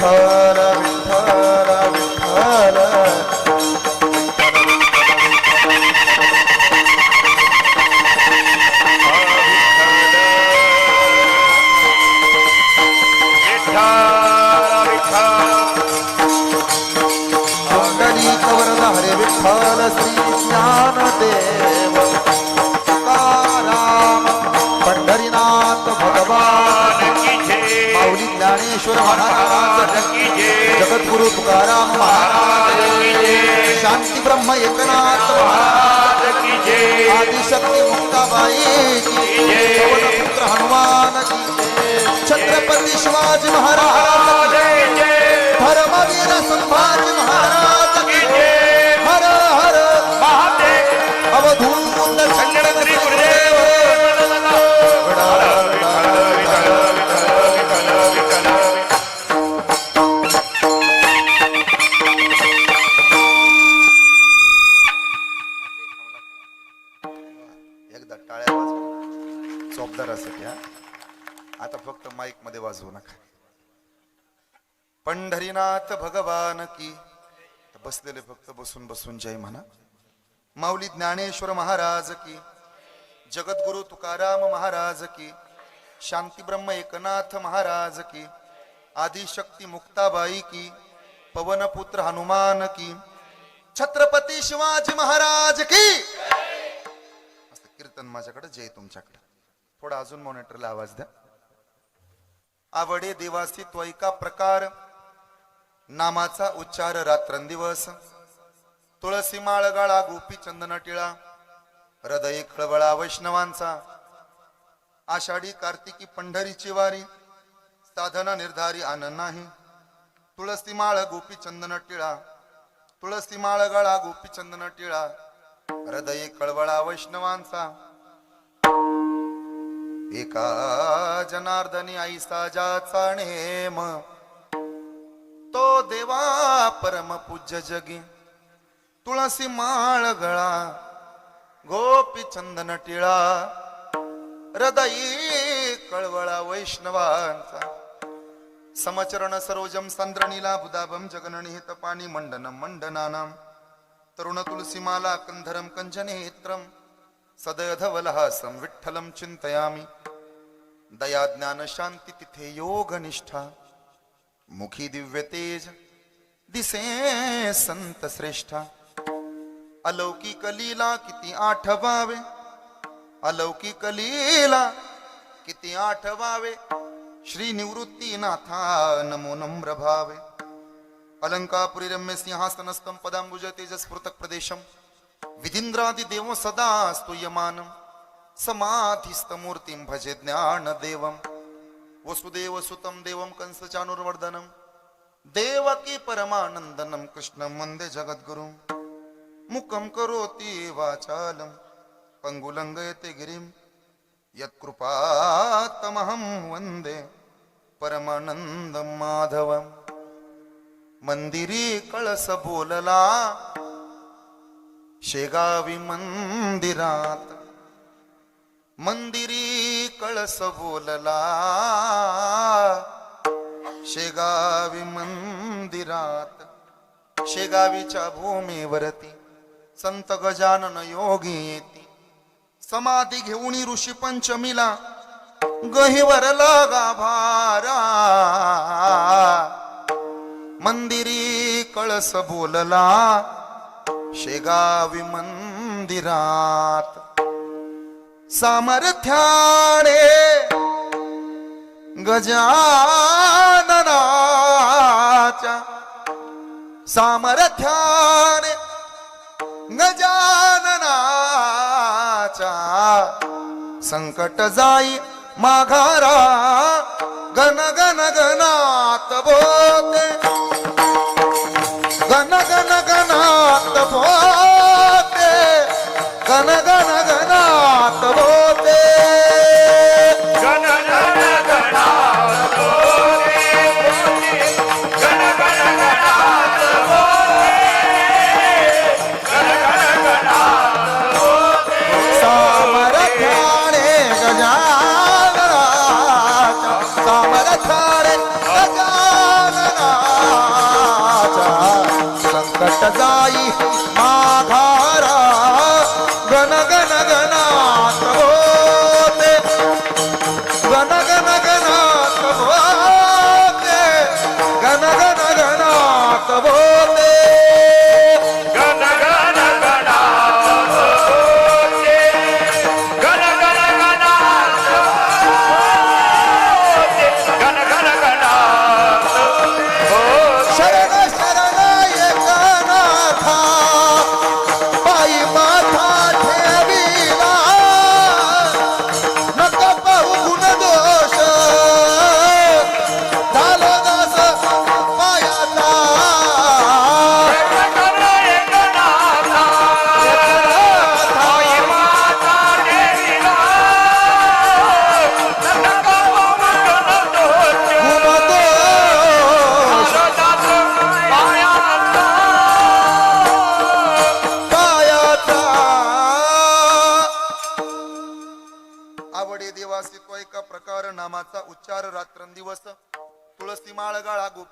विठ्ठल विठ्ठल विठ्ठल पुंडलिक वरद हरे विठ्ठल श्री ज्ञानदेव तुकाराम पंढरीनाथ भगवान माऊली ज्ञानेश्वर महाराज जगद्गुरु तुकाराम महाराज शांती ब्रह्म एकनाथ महाराज आदिशक्ती मुक्ताबाई पुत्र हनुमान की छत्रपती शिवाजी महाराज धर्मवीर संभाजी महाराज हर हर महादेव अवधूत श्री गुरुदेव एकदा टाळ्या वाजवा चोपदारासाठी. आता फक्त माईक मध्ये वाजवू नका. पंढरीनाथ भगवान की. बसलेले फक्त बसून बसून जय म्हणा. माऊली ज्ञानेश्वर महाराज की. जगद्गुरु तुकाराम महाराज की. शांती ब्रह्म एकनाथ महाराज की. आदिशक्ती मुक्ताबाई की. पवनपुत्र हनुमान की. छत्रपती शिवाजी महाराज की. कीर्तन माझ्याकडे जय तुमच्याकडे. थोडा अजून मॉनिटरला आवाज द्या. आवडे देवासी त्वैका प्रकार नामाचा उच्चार रात्रंदिवस. तुळसी माळ गाळा गोपी चंदन टिळा हृदय खळवळा वैष्णवांचा. आषाढी कार्तिकी पंढरीची वारी साधना निर्धारी आनंद नाही. तुळसी माळ गोपी चंदन टिळा तुळसी माळ गाळा गोपी चंदन टिळा हृदय कळवळा वैष्णवांचा. एका जनार्दनी ऐसा ज्याचा नेम तो देवा परम पूज्य जगी. तुळसी माळ गळा गोपी चंदन टिळा हृदय कळवळा वैष्णवांचा. समचरण सरोजम संद्रणीला बुदाभम जगननिहित पाणी मंडनम मंडनानाम तरुण तुलसीमाला कंधरम कंजनेत्रम सदयधवलहासं विठ्ठलं चिंतयामि. दया ज्ञान शांती तिथे योग निष्ठा मुखी दिव्य तेज दिसे संत श्रेष्ठा. अलौकिक लीला किती आठवावे अलौकिक लीला किती आठवावे. श्री निवृत्तीनाथा नमो नम्र भावे. अलंकापुरी रम्य सिंहासनस्थं पदांबुज तेजस्फुर्तक प्रदेशम विधींद्रादि देव सदा स्तूयमानम. समाधिस्थमूर्तिं भजे ज्ञान देवम. वसुदेव सुतम देवम कंस चानुर्वर्धनम. देवकी परमानंदनम कृष्णं वंदे जगद्गुरुं. मुखं करोति वाचालं पंगुलंघयते गिरिं. यत्कृपातमहं वंदे परमानंद माधवम. मंदिरी कळस बोलला शेगावी मंदिरात. मंदिरी कळस बोलला शेगावी मंदिरात. शेगावीच्या भूमीवरती संत गजानन योगी येती. समाधी घेऊन ऋषी पंचमीला गहिवरला गाभारा. मंदिरी कळस बोलला शेगावी मंदिरात. सामर्थ्याने गजाननाच्या सामर्थ्याने गजाननाच्या संकट जाई माघारा. गण गण गणात बोते गण गण गणात बोते गण गण गणात बोते. गण गण गणात बोते गण गण गणात बोते गण गण गणात बोते. सामर्थ्याने गजाननाच्या सामर्थ्याने गजाननाच्या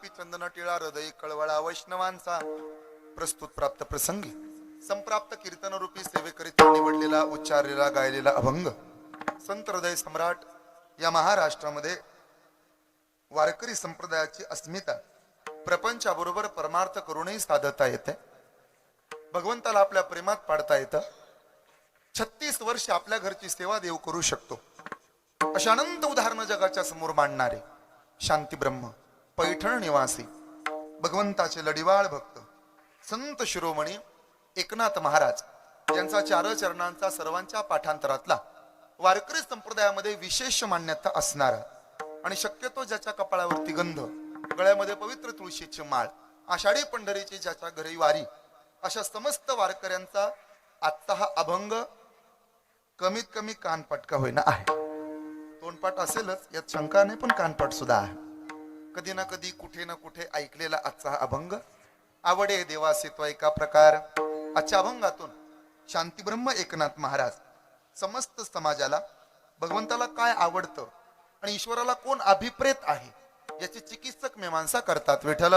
रूपी चंदन टिळा हृदय कळवळा वैष्णवांचा प्रस्तुत प्राप्त प्रसंगी संप्राप्त कीर्तन रूपी सेवेकरिता निवडलेला उच्चारलेला गायलेला अभंग संत हृदय सम्राट या महाराष्ट्रामध्ये वारकरी संप्रदायाची अस्मिता प्रपंचाबरोबर परमार्थ करूनही साधता येते. भगवंताला आपल्या प्रेमात पाडता येतं. 36 वर्ष आपल्या घरची सेवा देव करू शकतो. अशा अनंत उदाहरणं जगाच्या समोर मांडणारे शांती ब्रह्म पैठण निवासी भगवंताचे लढिवाळ भक्त संत शिरोमणी एकनाथ महाराज यांचा 4 चरणांचा सर्वांच्या पाठांतरातला वारकरी संप्रदायामध्ये विशेष मान्यता असणारा आणि शक्यतो ज्याच्या कपाळावरती गंध, गळ्यामध्ये पवित्र तुळशीची माळ, आषाढी पंढरीची ज्याच्या घरी वारी, अशा समस्त वारकऱ्यांचा आजचा हा अभंग कमीत कमी कानपाट का होईना आहे. तोंडपाठ असेलच यात शंका नाही, पण कानपाट सुद्धा आहे. कधी ना कधी कुठे ना कुठे ऐकलेला आजचा हा अभंग आवडे देवासी तो एका प्रकार. आजच्या अभंगातून शांतीब्रह्म एकनाथ महाराज समस्त समाजाला भगवंताला काय आवडतं आणि ईश्वराला कोण अभिप्रेत आहे याची चिकित्सक मीमांसा करतात. विठ्ठल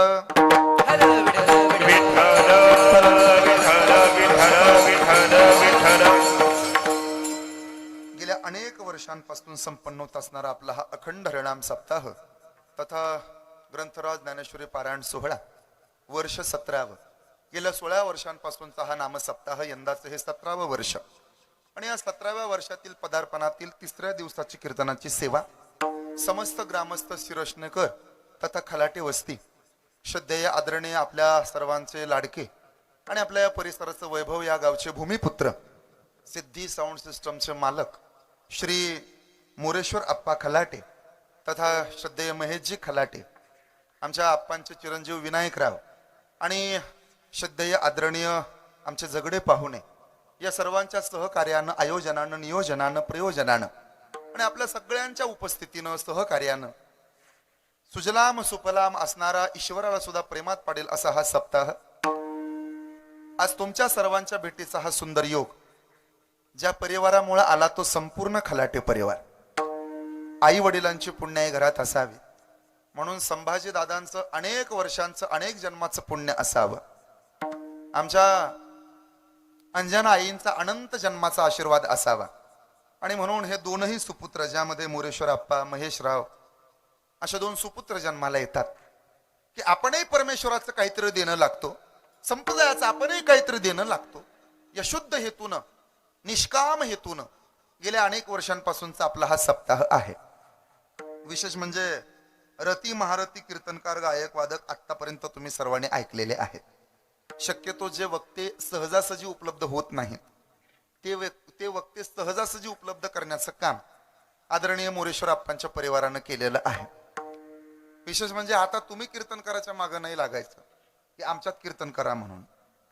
गेल्या अनेक वर्षांपासून संपन्न होत असणारा आपला हा अखंड हरिनाम सप्ताह तथा ग्रंथराज ज्ञानेश्वरी पारायण सोहळा वर्ष 17व. गेल्या 16 वर्षांपासूनचा हा नाम सप्ताह यंदाचं हे 17व वर्ष आणि या 17व्या वर्षातील पदार्पणातील 3ऱ्या दिवसाची कीर्तनाची सेवा समस्त ग्रामस्थ शिरश्नेकर तथा खलाटे वस्ती श्रद्धेय आदरणीय आपल्या सर्वांचे लाडके आणि आपल्या या परिसराचं वैभव या गावचे भूमिपुत्र सिद्धी साऊंड सिस्टमचे मालक श्री मोरेश्वर अप्पा खलाटे तथा श्रद्धेय महेशजी खलाटे, आमच्या आप्पांचे चिरंजीव विनायकराव आणि श्रद्धेय आदरणीय आमचे जगडे पाहुणे या सर्वांच्या सहकार्यानं, आयोजनानं, नियोजनानं, प्रयोजनानं आणि आपल्या सगळ्यांच्या उपस्थितीनं, सहकार्यानं सुजलाम सुफलाम असणारा, ईश्वराला सुद्धा प्रेमात पाडेल असा हा सप्ताह आज तुमच्या सर्वांच्या भेटीचा हा सुंदर योग ज्या परिवारामुळे आला तो संपूर्ण खलाटे परिवार. आई वडिलांची पुण्य घरात असावी म्हणून संभाजी दादांचं अनेक वर्षांचं, अनेक जन्माचं पुण्य असावं. आमच्या अंजना आईंचा अनंत जन्माचा आशीर्वाद असावा आणि म्हणून हे दोनही सुपुत्र ज्यामध्ये मोरेश्वर अप्पा, महेशराव अशा 2 सुपुत्र जन्माला येतात की आपणही परमेश्वराचं काहीतरी देणं लागतो, संप्रदायाचं आपणही काहीतरी देणं लागतो. या शुद्ध हेतून, निष्काम हेतून गेल्या अनेक वर्षांपासूनचा आपला हा सप्ताह आहे. विशेष म्हणजे रती महारथी कीर्तनकार, गायक, वादक आतापर्यंत तुम्ही सर्वांनी ऐकलेले आहेत. शक्यतो जे वक्ते सहजासहजी उपलब्ध होत नाहीत ते वक्ते सहजासहजी उपलब्ध करण्याचं काम आदरणीय मोरेश्वर अप्पांच्या परिवारानं केलेलं आहे. विशेष म्हणजे आता तुम्ही कीर्तनकाराच्या मागे नाही लागायचं की आमच्यात कीर्तन करा म्हणून.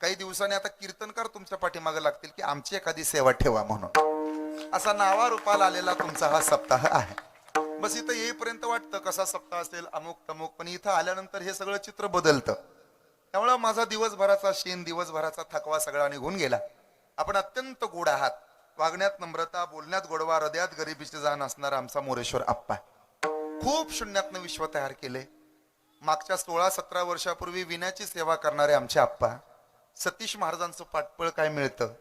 काही दिवसांनी आता कीर्तनकार तुमच्या पाठीमागे लागतील की आमची एखादी सेवा ठेवा म्हणून. असा नावारूपाला आलेला तुमचा हा सप्ताह आहे. बस इथं येईपर्यंत वाटतं कसा सप्ताह असेल, अमुक तमुक, पण इथं आल्यानंतर हे सगळं चित्र बदलतं. त्यामुळं माझा दिवसभराचा शीन, दिवसभराचा थकवा सगळा निघून गेला. आपण अत्यंत गोड आहात, वागण्यात नम्रता, बोलण्यात गोडवा, हृदयात गरिबीची जाण असणारा आमचा मोरेश्वर अप्पा. खूप शून्यातनं विश्व तयार केले. मागच्या 16-17 वर्षापूर्वी विण्याची सेवा करणारे आमचे अप्पा सतीश महाराजांचं पाठपळ काय मिळतं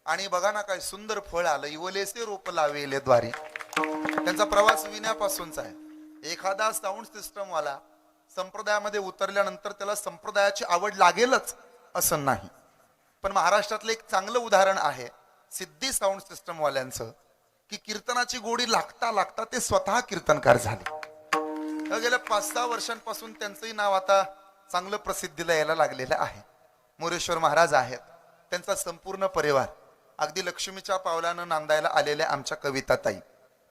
आणि बघा ना काय सुंदर फळ आलं, इवलेसे रोप लावेले द्वारे. त्यांचा प्रवास विण्यापासूनचा आहे. एखादा साऊंड सिस्टम वाला संप्रदायामध्ये उतरल्यानंतर त्याला संप्रदायाची आवड लागेलच असं नाही, पण महाराष्ट्रातलं एक चांगलं उदाहरण आहे सिद्धी साऊंड सिस्टम वाल्यांचं की कीर्तनाची गोडी लागता लागता ते स्वतः कीर्तनकार झाले. गेल्या 5-6 वर्षांपासून त्यांचंही नाव आता चांगलं प्रसिद्धीला यायला लागलेलं आहे. मोरेश्वर महाराज आहेत, त्यांचा संपूर्ण परिवार अगदी लक्ष्मीच्या पावलानं नांदायला आलेल्या आमच्या कविताताई,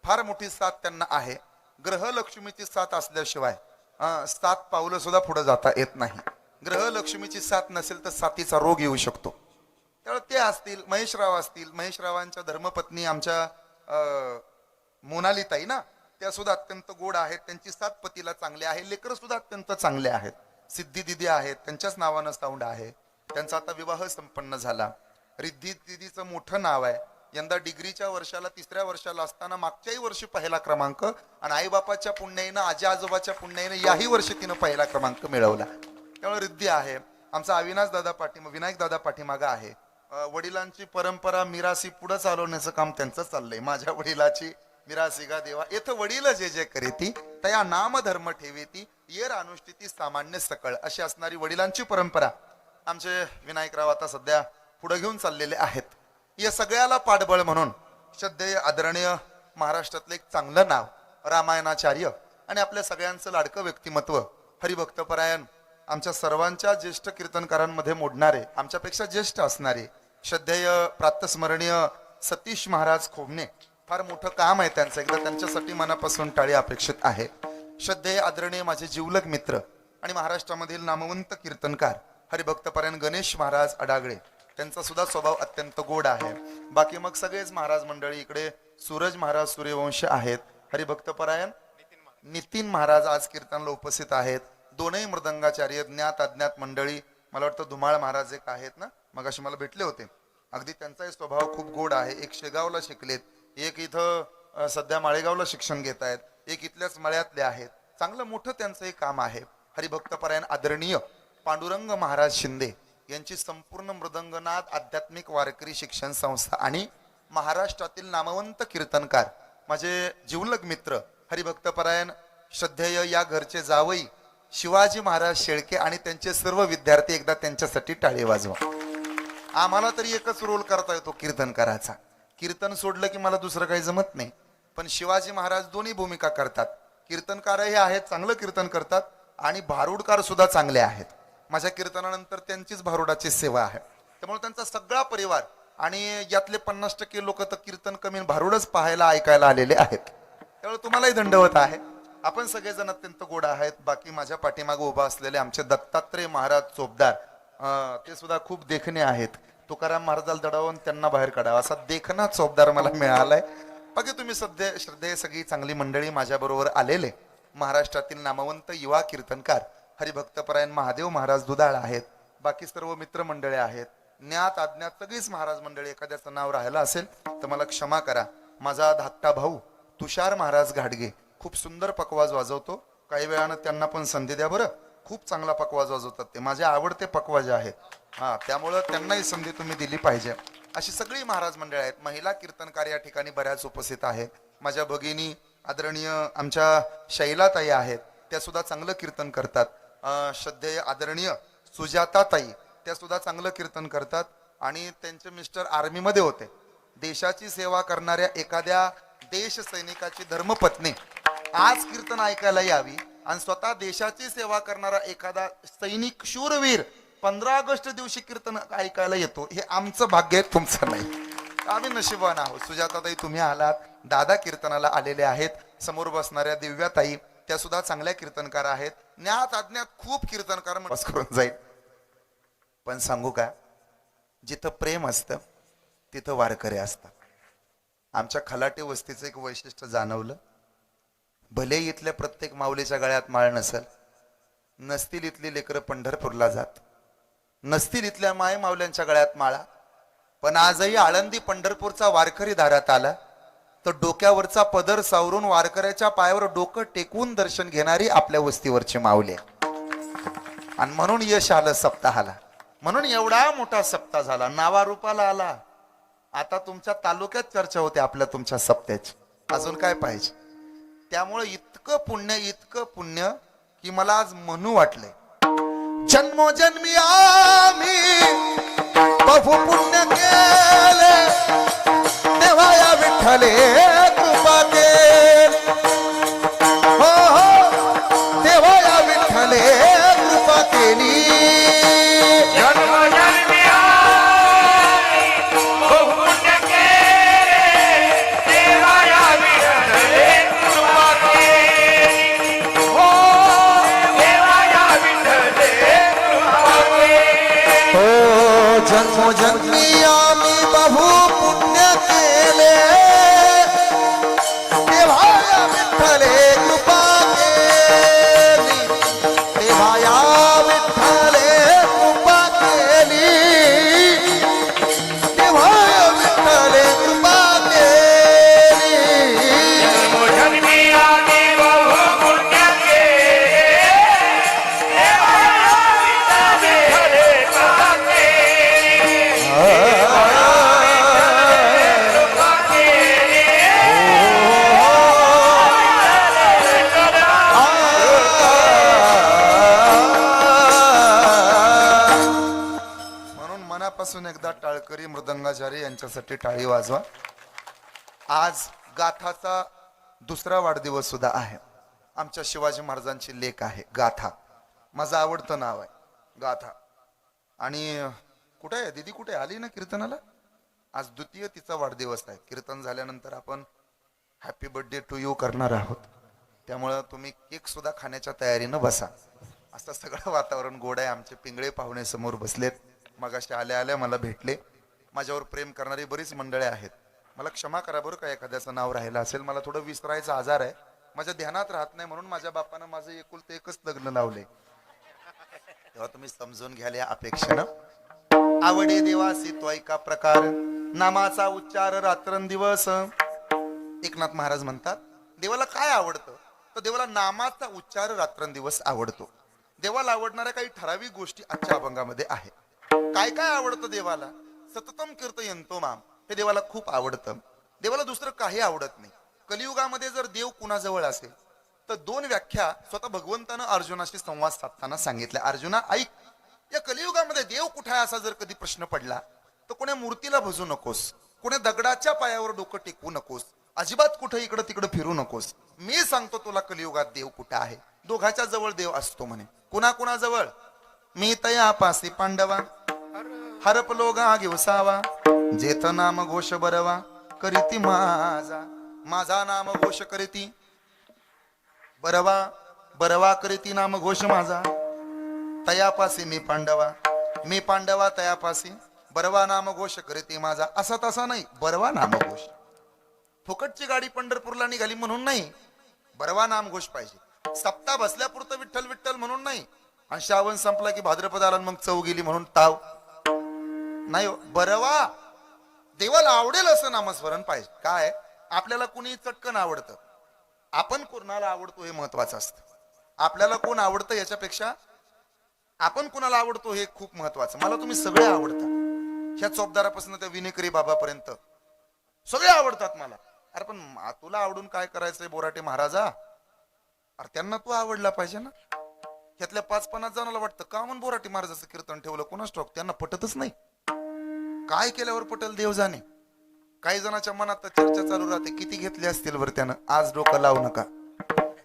फार मोठी साथ त्यांना आहे. ग्रह लक्ष्मीची साथ असल्याशिवाय 7 पावलं सुद्धा पुढे जाता येत नाही. ग्रह लक्ष्मीची साथ नसेल तर साथीचा रोग येऊ शकतो. त्यामुळे ते असतील, महेशराव असतील, महेशरावांच्या धर्मपत्नी आमच्या मोनालीताई ना, त्या सुद्धा अत्यंत गोड आहेत. त्यांची साथ पतीला चांगले आहे, लेकर सुद्धा अत्यंत चांगले आहेत. सिद्धी दिदी आहेत, त्यांच्याच नावानं साऊंड आहे. त्यांचा आता विवाह संपन्न झाला. रिद्धी दिदीचं मोठं नाव आहे यंदा डिग्रीच्या वर्षाला 3ऱ्या वर्षाला असताना मागच्याही वर्षी पहिला क्रमांक आणि आईबापाच्या पुण्याईनं आजी आजोबाच्या पुण्याईनं याही वर्षी तिनं पहिला क्रमांक मिळवला. त्यामुळे रिद्धी आहे. आमचा अविनाश दादा विनायक दादा पाठीमागा आहे. वडिलांची परंपरा मिरासी पुढे चालवण्याचं काम त्यांचं चाललंय. माझ्या वडिलाची मिरासी गा देवा येथे वडील जे जे करीती तया नाम धर्म ठेवीती येर अनुष्ठिती सामान्य सकळ अशी असणारी वडिलांची परंपरा आमचे विनायकराव आता सध्या पुढे घेऊन चाललेले आहेत. या सगळ्याला पाठबळ म्हणून श्रद्धेय आदरणीय महाराष्ट्रातलं एक चांगलं नाव रामायणाचार्य आणि आपल्या सगळ्यांचं लाडकं व्यक्तिमत्व हरिभक्तपरायण आमच्या सर्वांच्या ज्येष्ठ कीर्तनकारांमध्ये मोडणारे आमच्यापेक्षा ज्येष्ठ असणारे श्रद्धेय प्रातस्मरणीय सतीश महाराज खोबणे फार मोठं काम आहे त्यांचं. एकदा त्यांच्यासाठी मनापासून टाळी अपेक्षित आहे. श्रद्धेय आदरणीय माझे जिवलग मित्र आणि महाराष्ट्रामधील नामवंत कीर्तनकार हरिभक्तपरायण गणेश महाराज अडागळे त्यांचा सुद्धा स्वभाव अत्यंत गोड आहे. बाकी मग सगळेच महाराज मंडळी इकडे सूरज महाराज सूर्यवंश आहेत. हरिभक्तपरायण नितीन महाराज आज कीर्तनला उपस्थित आहेत. दोनही मृदंगाचार्य ज्ञात अज्ञात मंडळी मला वाटतं धुमाळ महाराज एक आहेत ना मग असे मला भेटले होते. अगदी त्यांचाही स्वभाव खूप गोड आहे. एक शेगावला शिकलेत, एक इथं सध्या माळेगावला शिक्षण घेत आहेत, एक इथल्याच मळ्यातले आहेत. चांगलं मोठं त्यांचं एक काम आहे. हरिभक्तपरायण आदरणीय पांडुरंग महाराज शिंदे यांची संपूर्ण मृदंगनाथ आध्यात्मिक वारकरी शिक्षण संस्था आणि महाराष्ट्रातील नामवंत कीर्तनकार माझे जिवलग मित्र हरिभक्तपरायण श्रद्धेय या घरचे जावई शिवाजी महाराज शेळके आणि त्यांचे सर्व विद्यार्थी एकदा त्यांच्यासाठी टाळी वाजवा. आम्हाला तरी एकच रोल करता येतो कीर्तनकाराचा. कीर्तन सोडलं की मला दुसरं काही जमत नाही. पण शिवाजी महाराज दोन्ही भूमिका करतात. कीर्तनकारही आहेत, चांगलं कीर्तन करतात आणि भारुडकार सुद्धा चांगले आहेत. माझ्या कीर्तनानंतर त्यांचीच भारुडाची सेवा आहे. त्यामुळे त्यांचा सगळा परिवार आणि यातले 50% लोक तर कीर्तन कमी भारुडच पाहायला ऐकायला आलेले आहेत. त्यामुळे तुम्हालाही दंडवत आहे. आपण सगळेजण अत्यंत गोड आहेत. बाकी माझ्या पाठीमागे उभा असलेले आमचे दत्तात्रय महाराज चोपदार ते सुद्धा खूप देखणे आहेत. तुकाराम महाराजाला दडावून त्यांना बाहेर काढावा असा देखणा चोपदार मला मिळालाय. बाकी तुम्ही सध्या श्रद्धेय सगळी चांगली मंडळी माझ्या बरोबर आलेले महाराष्ट्रातील नामवंत युवा कीर्तनकार हरिभक्तपरायण महादेव महाराज दुधाळ आहेत. बाकी सर्व मित्रमंडळे आहेत. ज्ञात अज्ञात सगळीच महाराज मंडळी. एखाद्याचं नाव राहिलं असेल तर मला क्षमा करा. माझा धाकटा भाऊ तुषार महाराज घाडगे खूप सुंदर पकवाज वाजवतो. काही वेळानं त्यांना पण संधी द्या बरं. खूप चांगला पकवाज वाजवतात ते. माझे आवडते पकवाज आहेत. त्यामुळं त्यांनाही संधी तुम्ही दिली पाहिजे. अशी सगळी महाराज मंडळ आहेत. महिला कीर्तनकार या ठिकाणी बऱ्याच उपस्थित आहेत. माझ्या भगिनी आदरणीय आमच्या शैलाताई आहेत, त्या सुद्धा चांगलं कीर्तन करतात. श्रद्धेय आदरणीय सुजाताताई त्या सुद्धा चांगलं कीर्तन करतात आणि त्यांचे मिस्टर आर्मीमध्ये होते. देशाची सेवा करणाऱ्या एखाद्या देश सैनिकाची धर्मपत्नी आज कीर्तन ऐकायला यावी आणि स्वतः देशाची सेवा करणारा एखादा सैनिक शूरवीर 15 ऑगस्ट दिवशी कीर्तन ऐकायला येतो. हे आमचं भाग्य आहे, तुमचं नाही. आम्ही नशिबान आहोत. सुजाताताई तुम्ही आलात. दादा कीर्तनाला आलेले आहेत. समोर बसणाऱ्या दिव्याताई त्या सुद्धा चांगल्या कीर्तनकार आहेत. ज्ञात अज्ञात खूप कीर्तनकार बस करून जाईल. पण सांगू का, जिथं प्रेम असतं तिथं वारकरी असतात. आमच्या खलाटे वस्तीचं एक वैशिष्ट्य जाणवलं. भले इथल्या प्रत्येक माऊलीच्या गळ्यात माळ नसतील इथली लेकरं पंढरपूरला जात, नसतील इथल्या माय माऊल्यांच्या गळ्यात माळा, पण आजही आळंदी पंढरपूरचा वारकरी दारात आला तर डोक्यावरचा पदर सावरून वारकऱ्याच्या पायावर डोकं टेकवून दर्शन घेणारी आपल्या वस्तीवरची माऊली. आणि म्हणून यश आलं सप्ताहाला. म्हणून एवढा मोठा सप्ताह झाला, नावारूपाला आला. आता तुमच्या तालुक्यात चर्चा होते आपल्या तुमच्या सप्त्याची. अजून काय पाहिजे. त्यामुळे इतकं पुण्य की मला आज म्हणू वाटलंय. जन्मोजन्मी आम्ही बहु पुण्य केले तेव्हा या विठ्ठले कृपा केली. हो हो तेव्हा या विठ्ठले कृपा केली. जन्मोजन्मी आम्ही बहु पुण्य केले तेव्हा या विठ्ठले कृपा केली. तेव्हा या विठ्ठले कृपा केली. तेव्हा या विठ्ठले कृपा मनापासून एकदा टाळकरी मृदंगाचारी यांच्यासाठी टाळी वाजवा. आज गाथाचा दुसरा वाढदिवस सुद्धा आहे. आमच्या शिवाजी महाराजांची लेक आहे गाथा. माझं आवडतं नाव आहे गाथा. आणि कुठे आहे दीदी, कुठे आली ना कीर्तनाला? आज द्वितीय तिचा वाढदिवस आहे. कीर्तन झाल्यानंतर आपण हॅपी बर्थडे टू यू करणार आहोत. त्यामुळं तुम्ही केक सुद्धा खाण्याच्या तयारीनं बसा. असं सगळं वातावरण गोड आहे. आमचे पिंगळे पाहुणे समोर बसलेत. मगाशी आल्या आल्या मला भेटले. माझ्यावर प्रेम करणारी बरीच मंडळी आहेत. मला क्षमा करा बरं का एखाद्याचं नाव राहिलं असेल. मला थोडं विसरायचा आजार आहे. माझ्या ध्यानात राहत नाही म्हणून माझ्या बापानं माझं एकुलते एकच लग्न लावले. तेव्हा तुम्ही समजून घ्याल या अपेक्षेनं. आवडे देवासी तो ऐका प्रकार, नामाचा उच्चार रात्रंदिवस. एकनाथ महाराज म्हणतात देवाला काय आवडतं, तर देवाला नामाचा उच्चार रात्रंदिवस आवडतो. देवाला आवडणाऱ्या काही ठराविक गोष्टी आजच्या अभंगामध्ये आहे. काय काय आवडतं देवाला? सततम कीर्तयंतो माम, हे देवाला खूप आवडतं. देवाला दुसरं काही आवडत नाही. कलियुगामध्ये जर देव कुणाजवळ असेल तर दोन व्याख्या स्वतः भगवंतानं अर्जुनाशी संवाद साधताना सांगितल्या. अर्जुना ऐक, या कलियुगामध्ये देव कुठे आहे असा जर कधी प्रश्न पडला तर कोण्या मूर्तीला भजू नकोस, कोण्या दगडाच्या पायावर डोकं टेकवू नकोस, अजिबात कुठे इकडं तिकडं फिरू नकोस. मी सांगतो तुला कलियुगात देव कुठे आहे. दोघाच्या जवळ देव असतो म्हणे. कुणा कुणाजवळ? मी तया पासी पांडवा, हरपलो गा घेवसावा, जेथ नाम घोष बरवा, करीती माझा, माझा नाम घोष करीती बरवा, बरवा करीती नाम घोष माझा. तयापासी मी पांडवा, मी पांडवा तयापासी, बरवा नाम घोष करीती माझा. असा तसा नाही, बरवा नाम घोष. फुकटची गाडी पंढरपूरला निघाली म्हणून नाही, बरवा नाम घोष पाहिजे. सप्ताह बसल्यापुरतं विठ्ठल विठ्ठल म्हणून नाही, आणि श्रावण संपला की भाद्रपद आला मग चव गेली म्हणून ताव नाही. बरवा देवाला आवडेल असं नामस्मरण पाहिजे. काय आपल्याला कुणी चटकन आवडतं, आपण कोणाला आवडतो हे महत्वाचं असतं. आपल्याला कोण आवडतं याच्यापेक्षा आपण कुणाला आवडतो हे खूप महत्वाचं. मला तुम्ही सगळे आवडता, ह्या चौपदारापासून त्या विनेकरी बाबापर्यंत सगळे आवडतात मला. अरे पण तुला आवडून काय करायचंय बोराटे महाराजा? अरे त्यांना तू आवडला पाहिजे ना. ह्यातल्या 5-50 जणांना वाटतं का म्हणून बोराटे महाराजाचं कीर्तन ठेवलं, कोणाच ठाऊक, त्यांना पटतच नाही. काय केल्यावर पटल देव जाणे. काही जणांच्या मनात चर्चा चालू राहते, किती घेतली असतील वर त्यानं. आज डोकं लावू नका.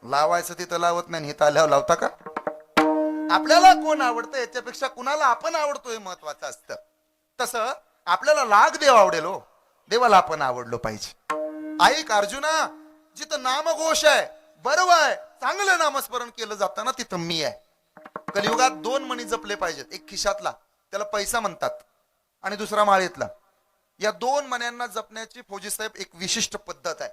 लावायचं तिथं लावत नाही, हिथं आल्यावर लावता का? आपल्याला कोण आवडतं याच्यापेक्षा कुणाला आपण आवडतो हे महत्वाचं असतं. तसं आपल्याला लाग देव आवडेल हो, देवाला आपण आवडलो पाहिजे. ऐक अर्जुना, जिथं नामघोष आहे, बरोबर आहे, चांगलं नामस्मरण केलं जातं ना, तिथं मी आहे. कलियुगात 2 मणी जपले पाहिजेत. एक खिशातला, त्याला पैसा म्हणतात, आणि दुसरा माळेतला. या 2 मण्यांना जपण्याची फौजी साहेब एक विशिष्ट पद्धत आहे.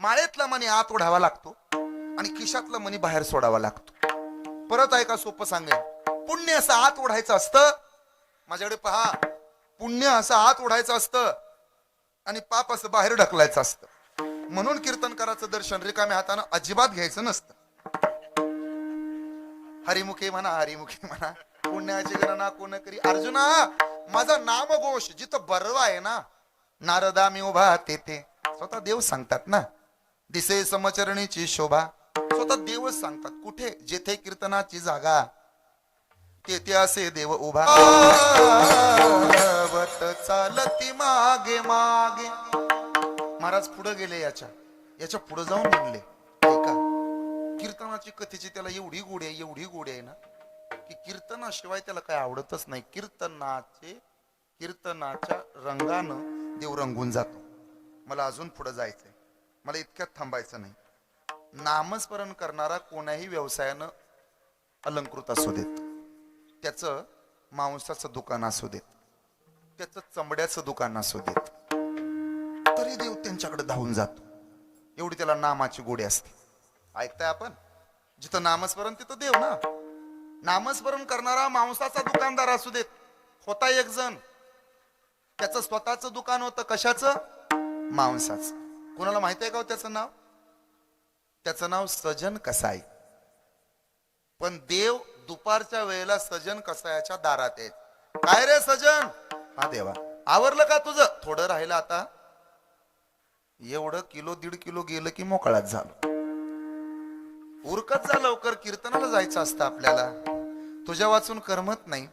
माळेतला मणी आत ओढावा लागतो आणि खिशातला मणी बाहेर सोडावा लागतो. परत ऐका, सोपं सांगेल. पुण्य असं आत ओढायचं असतं. माझ्याकडे पहा, पुण्य असं आत ओढायचं असतं आणि पाप असं बाहेर ढकलायचं असतं. म्हणून कीर्तनकाराचं दर्शन रिकाम्या हातानं अजिबात घ्यायचं नसतं. हरिमुखे म्हणा, हरिमुखे म्हणा, पुण्याची गणना कोण करी. अर्जुना, माझा नामघोष जिथं बरवा आहे ना, नारदा मी उभा तेथे. स्वतः देव सांगतात ना, दिसे समचरणीची शोभा. स्वतः देवच सांगतात. कुठे? जेथे कीर्तनाची जागा, तेथे असे देव उभा. चालती मागे मागे. महाराज पुढे गेले, याच्या पुढे जाऊन म्हणले, ऐका, कीर्तनाची कथेची त्याला एवढी गोडी आहे, एवढी गोडी आहे ना, की कीर्तनाशिवाय त्याला काय आवडतच नाही. कीर्तनाच्या रंगानं देव रंगून जातो. मला अजून पुढे जायचंय, मला इतक्यात थांबायचं नाही. नामस्मरण करणारा कोणाही व्यवसायानं अलंकृत असू देत, त्याचं मांसाचं दुकान असू देत, त्याचं चमड्याचं दुकान असू देत, तरी देव त्यांच्याकडे धावून जातो. एवढी त्याला नामाची गोडी असते. ऐकताय आपण? जिथं नामस्मरण तिथं देव ना. नामस्मरण करणारा मांसाचा दुकानदार असू देत. होता एक जण, त्याचं स्वतःचं दुकान होतं. कशाचं? मांसाचं. कोणाला माहिती आहे का त्याचं नाव? त्याचं नाव सजन कसाई. पण देव दुपारच्या वेळेला सजन कसायाच्या दारात आहेत. काय रे सजन? हा देवा, आवरलं का तुझं? थोडं राहिलं आता. एवढं किलो 1.5 किलो गेलं की मोकळाच झालं. उरकत जा लवकर, कीर्तनाला जायचं असतं आपल्याला. तुझ्या वाचून करमत नाही.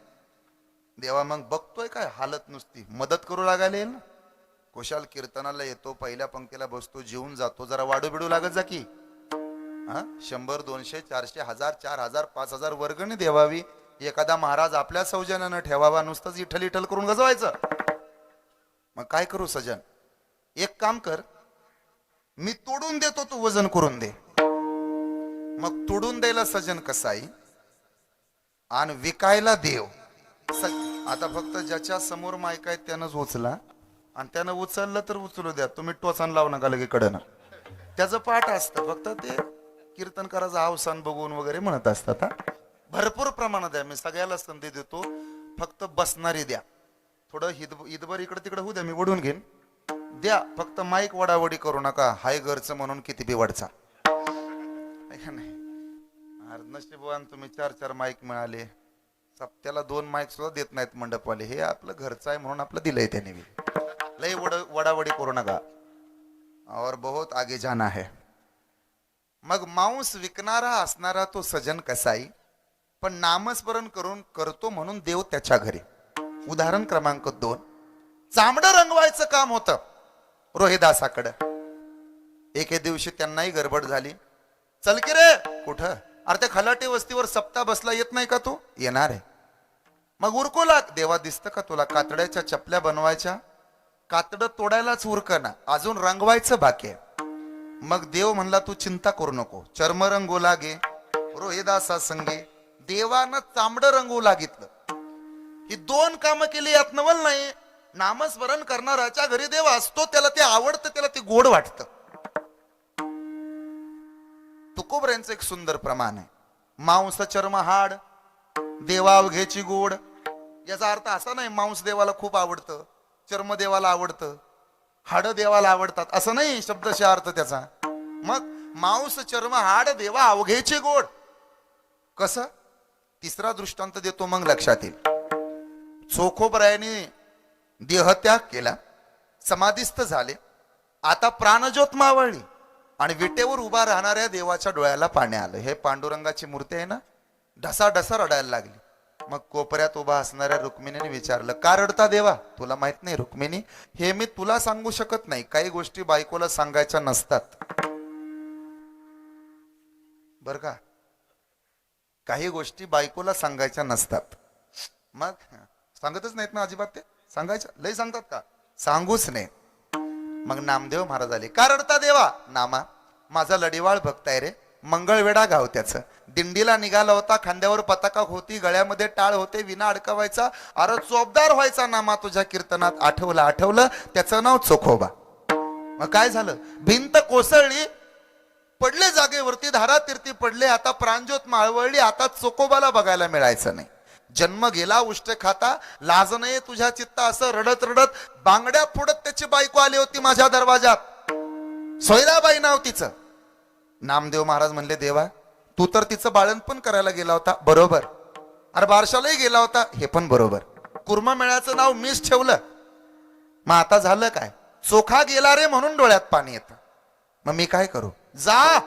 देवा मग बघतोय काय हालत नुसती, मदत करू लागायला येईल ना. कुशाल कीर्तनाला येतो, पहिल्या पंक्तीला बसतो, जेवून जातो, जरा वाडू बिडू लागत जा की. 100 200 400 1000 4000 5000 वर्गणी देवावी. एखादा महाराज आपल्या सौजन्यानं ठेवावा, नुसतंच इठल इठल करून गजवायचं. मग काय करू सजन, एक काम कर, मी तोडून देतो, तू वजन करून दे. मग तोडून द्यायला सजन कसाई आणि विकायला देव. आता फक्त ज्याच्या समोर माईक आहे त्यानंच उचला, आणि त्यानं उचललं तर उचलू द्या, तुम्ही टोचान लावू नका लगे कडनं. त्याचं पाठ असतं, फक्त ते कीर्तनकाराचं अवसान बघून वगैरे म्हणत असतात. भरपूर प्रमाणात द्या, मी सगळ्याला संधी देतो, फक्त बसणारी द्या. थोडं हिदभर इकडे तिकडे होऊ द्या, मी वडून घेईन, द्या. फक्त माईक वडावडी करू नका, हाय घरचं म्हणून किती बिवडचा नाही. नशिबवान तुम्ही 4 माईक मिळाले, सप्त्याला 2 माईक सुद्धा देत नाहीत मंडपवाले. हे आपलं घरचं आहे म्हणून आपलं दिलंय त्याने. लय वडावडी करू नका, और बहुत आगे जाना है. मग मांस विकणारा असणारा तो सजन कसाई, पण नामस्मरण करून करतो म्हणून देव त्याच्या घरी. उदाहरण क्रमांक 2, चामडं रंगवायचं काम होतं रोहिदासाकडं. एके दिवशी त्यांनाही गडबड झाली. चल की रे. कुठं? अरे त्या खलाटे वस्तीवर सप्ताह बसला, येत नाही का तू? येणार आहे. मग उरकू लाग. देवा दिसतं का तुला कातड्याच्या चपल्या बनवायच्या? कातडं तोडायलाच उरकना, अजून रंगवायचं बाकी आहे. मग देव म्हणला तू चिंता करू नको, चर्म रंगू लागे. रोहिदासा संगे देवानं चामडं रंगू लागितलं. ही 2 कामं केली यात नवल नाही. नामस्मरण करणाराच्या घरी देव असतो, त्याला ते आवडतं, त्याला ते गोड वाटतं. तुकोबऱ्यांचं एक सुंदर प्रमाण आहे, मांस चर्म हाड देवा अवघेची गोड. याचा अर्थ असा नाही मांस देवाला खूप आवडतं, चर्म देवाला आवडतं, हाड देवाला आवडतात, असं नाही शब्दशः अर्थ त्याचा. मग मांस चर्म हाड देवा अवघेचे गोड कसं? तिसरा दृष्टांत देतो, मग लक्षात येईल. चोखोबरायाने देहत्याग केला, समाधीस्थ झाले. आता प्राणज्योत मावळली आणि विटेवर उभा राहणाऱ्या देवाच्या डोळ्याला पाणी आलं. हे पांडुरंगाची मूर्ती आहे ना, ढसा ढसा रडायला लागली. मग कोपऱ्यात उभा असणाऱ्या रुक्मिणीने विचारलं, का रडता देवा? तुला माहित नाही रुक्मिणी, हे मी तुला सांगू शकत नाही, काही गोष्टी बायकोला सांगायच्या नसतात बर का. काही गोष्टी बायकोला सांगायच्या नसतात. मग सांगतच नाहीत ना अजिबात, ते सांगायच्या लय सांगतात का? सांगूच नाही. मग नामदेव महाराज आले. का रडता देवा? नामा, माझा लढीवाळ भक्त आहे रे, मंगळवेढा गाव त्याचं. दिंडीला निघाला होता, खांद्यावर पताका होती, गळ्यामध्ये टाळ होते, विना अडकवायचा. अरे चोपदार व्हायचा नामा तुझ्या कीर्तनात. आठवलं त्याचं नाव चोखोबा. मग काय झालं? भिंत कोसळली, पडले जागेवरती, धारा तीर्थी पडले. आता प्राणज्योत माळवळली, आता चोखोबाला बघायला मिळायचं नाही. जन्म गेला उष्ट खाता, लाज नाही तुझ्या चित्ता, असं रडत रडत बांगड्या फोडत त्याची बायको आली होती माझ्या दरवाजात. सोयराबाई नाव तिचं. नामदेव महाराज म्हणले, देवा तू तर तिचं बाळणपण करायला गेला होता. बरोबर. अरे बारशालाही गेला होता. हे पण बरोबर. कुर्मा मेळ्याचं नाव मीच ठेवलं. मग आता झालं काय? चोखा गेला रे म्हणून डोळ्यात पाणी येतं. मग मी काय करू? जा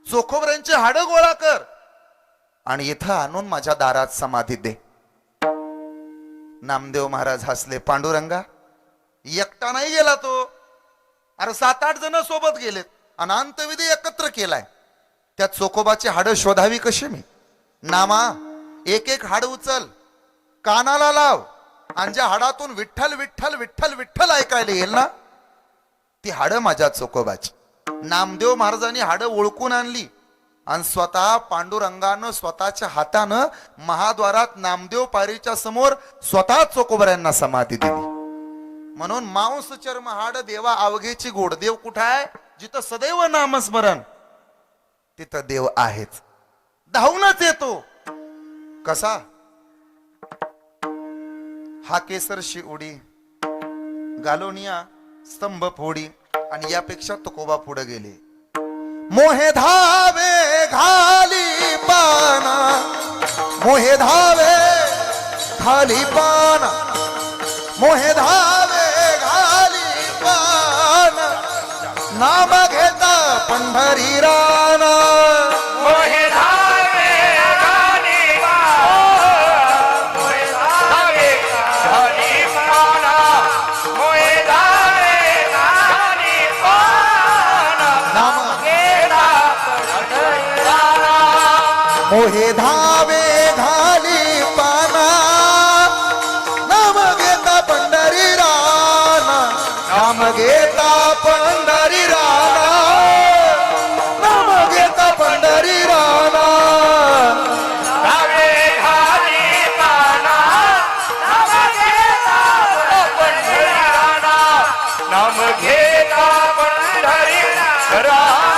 चोखोबऱ्यांची हाडं गोळा कर आणि इथं आणून माझ्या दारात समाधी दे. नामदेव महाराज हसले. पांडुरंगा, एकटा नाही गेला तो, अरे 7-8 जण सोबत गेलेत आणि अंतविधी एकत्र केलाय. त्या चोखोबाची हाडं शोधावी कशी मी? नामा, एक एक हाड उचल, कानाला लाव, आणि ज्या हाडातून विठ्ठल विठ्ठल विठ्ठल विठ्ठल ऐकायला येईल ना, ती हाडं माझ्या चोखोबाची. नामदेव महाराजांनी हाडं ओळखून आणली आणि स्वतः पांडुरंगानं स्वतःच्या हातानं महाद्वारात नामदेव पायरीच्या समोर स्वतः चोखोबऱ्यांना समाधी दिली. म्हणून मांस चर्म हाड देवा अवघेची गोड. देव कुठं आहे? जिथं सदैव नामस्मरण, तिथं देव आहेच. धावूनच येतो. कसा? हा केसरशी उडी, गालोनिया स्तंभ फोडी, आणि यापेक्षा तुकोबा पुढे गेले. मोहे धावे घाली पाना, मोहे धावे खाली पाना, मोहे धावे घाली पाना, नाम घेता पंढरी राना. मोहे धावे गाणी वा, मोहे धावे मोहे धावे घाली पाना नाम घेता पंढरी राना नाम घेता पंढरी राना नाम घेता पंढरी राना धावे घाली पाना नाम घेता पंढरी राना नाम घेता पंढरी राना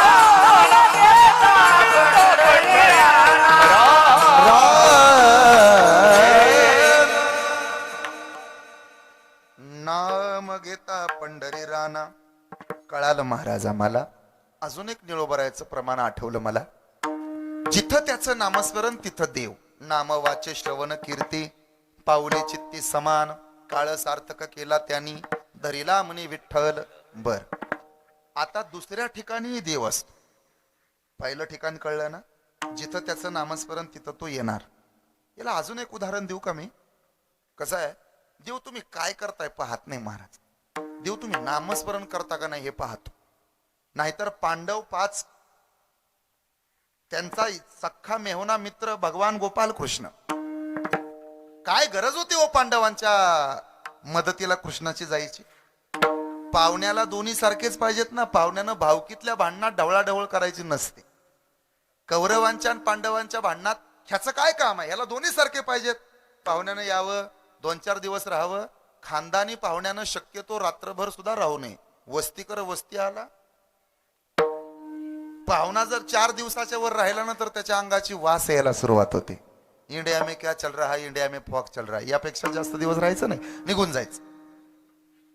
नाम घेता पंढरी राना. कळालं महाराज आम्हाला. अजून एक निळोबरायचं प्रमाण आठवलं मला. जिथं त्याचं नामस्मरण तिथं देव. नाम वाचे श्रवण कीर्ती पाऊले चित्ती समान काळ सार्थक केला त्यांनी धरिला म्हणे विठ्ठल. बर, आता दुसऱ्या ठिकाणी देव असतो. पहिलं ठिकाण कळलं ना, जिथं त्याचं नामस्मरण तिथं तो येणार. याला अजून एक उदाहरण देऊ का मी? कसं आहे, देव तुम्ही काय करताय पाहत नाही महाराज. देव तुम्ही नामस्मरण करता का नाही हे पाहतो. नाहीतर पांडव 5 त्यांचा सख्खा मेहुना मित्र भगवान गोपाल कृष्ण. काय गरज होती हो पांडवांच्या मदतीला कृष्णाची जायची? पाहुण्याला दोन्ही सारखेच पाहिजेत ना. पाहुण्यानं भावकीतल्या भांडणात ढवळाढवळ करायची नसते. कौरवांच्या आणि पांडवांच्या भांडणात ह्याचं काय काम आहे? ह्याला दोन्ही सारखे पाहिजेत. पाहुण्यानं यावं, 2-4 दिवस राहावं. खानदानी पाहुण्यानं शक्यतो रात्रभर सुद्धा राहू नये. वस्तीकर वस्ती आला. पाहुणा जर 4 दिवसाच्या वर राहिला ना तर त्याच्या अंगाची वास यायला सुरुवात होते. इंडिया में क्या चल रहा है, इंडिया में फॉक चल रहा है. यापेक्षा जास्त दिवस राहायचं नाही, निघून जायचं.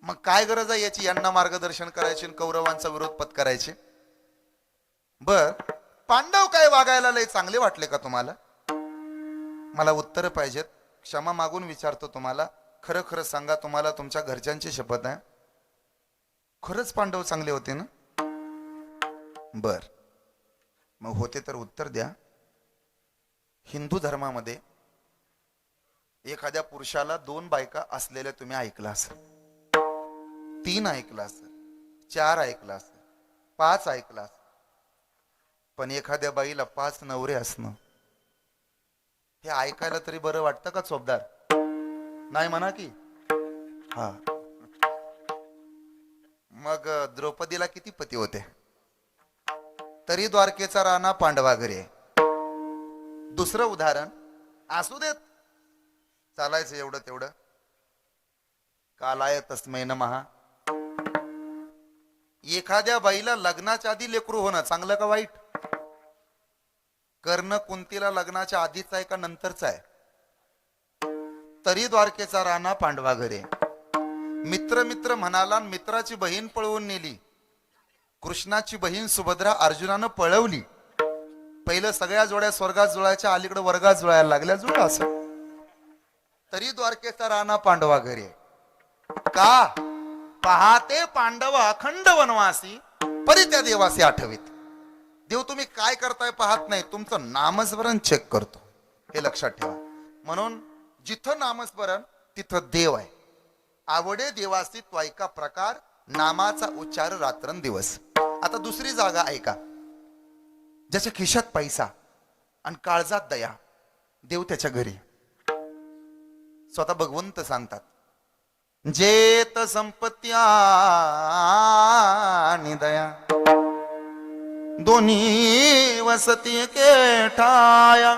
मग काय गरज आहे याची? यांना मार्गदर्शन करायचे आणि कौरवांचा विरोध पत्करायचे. बर, पांडव काय वागायला लय चांगले वाटले का तुम्हाला? मला उत्तर पाहिजेत. क्षमा मागून विचारतो तुम्हाला. खरं खरं सांगा, तुम्हाला तुमच्या घरच्यांची शपथ आहे, खरंच पांडव चांगले होते ना? बर, मग होते तर उत्तर द्या. हिंदू धर्मामध्ये एखाद्या पुरुषाला 2 बायका असलेल्या तुम्ही ऐकलं असेल, 3 ऐकलं असेल, 4 ऐकलं असेल, 5 ऐकलं असेल. पण एखाद्या बाईला 5 नवरे असणं हे ऐकायला तरी बरं वाटतं का चोपदार? नाही म्हणा की. हा, मग द्रौपदीला किती पती होते? तरी द्वारकेचा राणा पांडवा घरी आहे. दुसरं उदाहरण असू देत, चालायचं एवढं तेवढं. कालाय तस्मै नमः. एखाद्या बाईला लग्नाच्या आधी लेकरू होणं चांगलं का वाईट? कर्ण कुंतीला लग्नाच्या आधीच आहे का नंतरचा आहे? तरी द्वारकेचा राणा पांडवा घरी. मित्र मित्र म्हणाला, मित्राची बहीण पळवून नेली. कृष्णाची बहीण सुभद्रा अर्जुनानं पळवली. पहिलं सगळ्या जोड्या स्वर्गात जुळायच्या, अलीकडे वर्गात जुळायला लागल्या. जुळा असं. तरी द्वारकेचा राणा पांडवा घरी. का? पाहते पांडव अखंड वनवासी परी त्या देवासी आठवीत. देव तुम्ही काय करताय पाहत नाही, तुमचं नामस्मरण चेक करतो. हे लक्षात ठेवा. म्हणून जिथं नामस्मरण तिथं देव आहे. आवडे देवासी त्वैका प्रकार नामाचा उच्चार रात्रंदिवस. आता दुसरी जागा ऐका. ज्याच्या खिशात पैसा आणि काळजात दया, देव त्याच्या घरी. स्वतः भगवंत सांगतात, जेत संपत्ती आणि दया दोन्ही वसती के ठाया.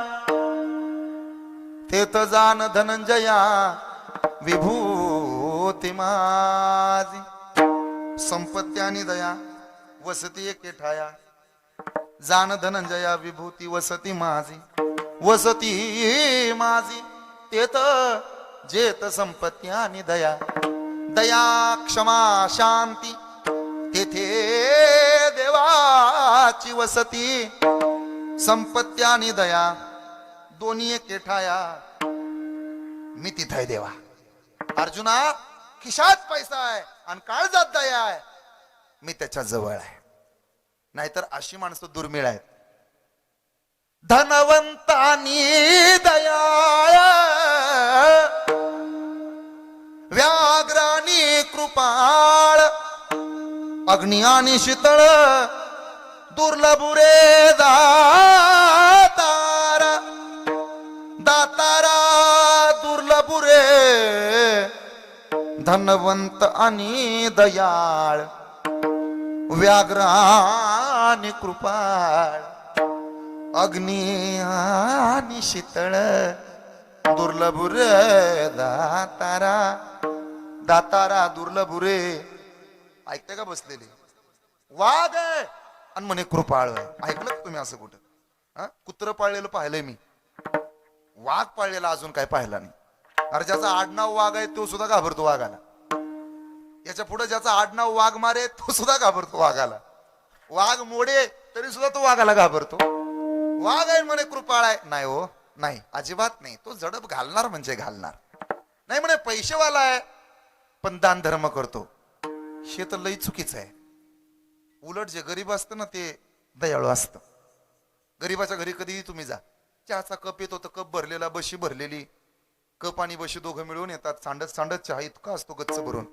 तेथ जान धनंजया विभूती माझी. संपत्ती आणि दया वसती एके ठाया. जान धनंजया विभूती वसती माझी. वसती माझी तेथ जेत संपत्ती आणि दया. दया क्षमा शांती तेथे देवाची वसती. संपत्ती आणि दया दोन्ही एके ठाया. मी तिथं आहे देवा. अर्जुना, खिशात पैसा आहे आणि काळजात दया आहे, मी त्याच्या जवळ आहे. नाहीतर अशी माणसं दुर्मिळ आहेत. धनवंतानी दया, व्याघ्रानी कृपाळ, अग्नी आणि शीतळ, दुर्लभ रे दातार. धनवंत आणि दयाळ व्याघ्र आणि कृपाळ अग्नी आणि शीतळ दुर्लभ रे दातारा दातारा दुर्लभ रे. ऐकते का बसलेले? वाघ आहे आणि म्हणे कृपाळ आहे. ऐकलं का तुम्ही असं कुठं? हा, कुत्र पाळलेलं पाहिलंय मी, वाघ पाळलेला अजून काय पाहिला नाही. अरे ज्याचा आडनाव वाघ आहे तो सुद्धा घाबरतो वाघाला. याच्या पुढे ज्याचा आडनाव वाघ मारे तो सुद्धा घाबरतो वाघाला. वाघ मोडे तरी सुद्धा तो वाघाला घाबरतो. वाघ आहे म्हणे कृपाळ आहे. नाही हो, नाही, अजिबात नाही. तो झडप घालणार म्हणजे घालणार नाही. म्हणे पैसेवाला आहे पण दान धर्म करतो. हे तर लई चुकीचं आहे. उलट जे गरीब असतं ना ते दयाळू असतं. गरीबाच्या घरी कधीही तुम्ही जा, चहाचा कप येतो तर कप भरलेला, बशी भरलेली, कप आणि बशी दोघं मिळून येतात. सांडत सांडत चहा इतका असतो गच्च भरून.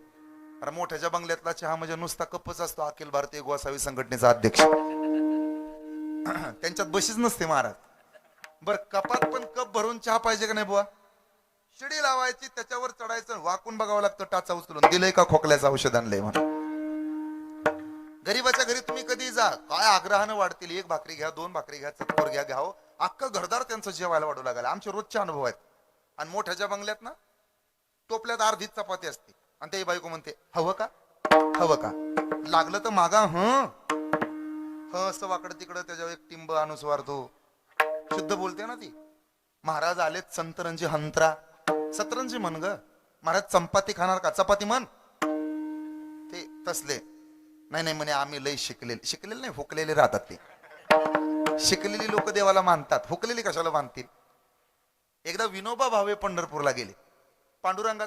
अरे मोठ्याच्या बंगल्यातला चहा म्हणजे नुसता कपच असतो. अखिल भारतीय गोसावी संघटनेचा अध्यक्ष, त्यांच्यात बशीच नसते महाराज. बर, कपात पण कप भरून चहा पाहिजे का नाही बुवा? शिडी लावायची, त्याच्यावर चढायचं, वाकून बघावं लागतं. टाचा उचलून दिलंय का खोकल्याचं औषध आणलंय म्हणून. गरीबाच्या घरी तुम्ही कधी जा, काय आग्रहानं वाढतील. एक भाकरी घ्या, दोन भाकरी घ्या, चतकोर घ्या, घ्यावं. अख्खं घरदार त्यांचं जेवायला वाढू लागलं. आमचे रोजचे अनुभव आहेत. आणि मोठ्याच्या बंगल्यात ना टोपल्यात अर्धीच चपाती असते आणि ते बायको म्हणते हवं का, हवं का, लागलं तर मागा. असं वाकडं तिकडं त्याच्यावर एक टिंब अनुस्वार तो शुद्ध बोलते ना ती. महाराज आलेत संतरंजी हंत्रा. सतरंजी म्हण ग महाराज. चपाती खाणार का? चपाती म्हण. ते तसले नाही नाही म्हणे आम्ही लई शिकलेले नाही, हुकलेले राहतात ते. शिकलेली लोक देवाला मानतात, हुकलेली कशाला मानतील? एकदा विनोबा भावे पंढरपूरला गेले. पांडुरंगाचा